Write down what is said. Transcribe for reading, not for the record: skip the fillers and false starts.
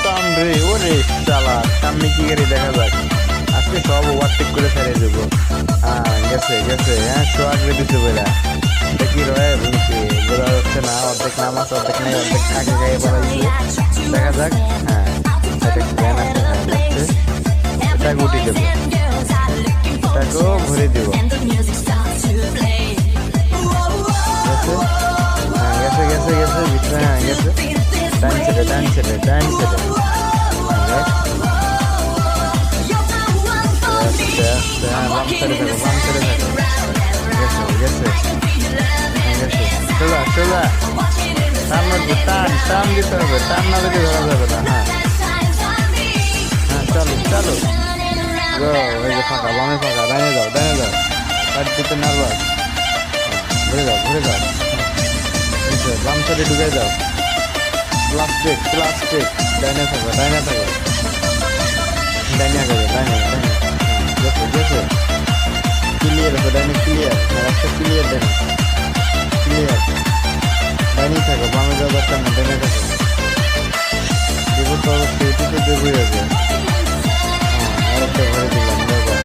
টান রে, ওরে শালা, সামনে কি গাড়ি দেখা যাক। আজকে সব ওভারটেক করে ফেলে দেবো। হ্যাঁ গেছে গেছে, হ্যাঁ শো আগলে দিতে বেড়া। এটা কি রয়ে বলছে, বোঝা যাচ্ছে না। অর্ধেক নাম আছে, অর্ধেক নেই, অর্ধেক আগে গায়ে বলা দেখা যাক। হ্যাঁ এটা জ্ঞান আছে, হ্যাঁ দেখছে। এটাকে উঠে দেবো, এটাকেও ভরে দেবো। গেছে গেছে গেছে ভিতরে, হ্যাঁ গেছে। ডান ছেড়ে ডান ছেড়ে ডান ছেড়ে, বাম ছেড়ে থাকো, বাম ছেড়ে থাকো। গেছে গেছে, সোজা সোজা টান মারবে, টান টান দিতে হবে, টান না দিলে ধরা যাবে না। হ্যাঁ হ্যাঁ চলো চলো, ওই যে ফাঁকা, বামে ফাঁকা, ডানে যাও ডানে যাও, কাট দিতে নার্ভাস। ঘুরে যাও ঘুরে যাও, বাম সাইডে ঢুকে যাও। প্লাস্টিক প্লাস্টিক, ডাইনে থাকো ডাইনে থাকো, ডাইনে আগে যাও, ডাইনে ডাইনে। গেছে গেছে, ক্লিয়ার আছে ডাইনে, ক্লিয়ার রাস্তা ক্লিয়ার ডাইনে।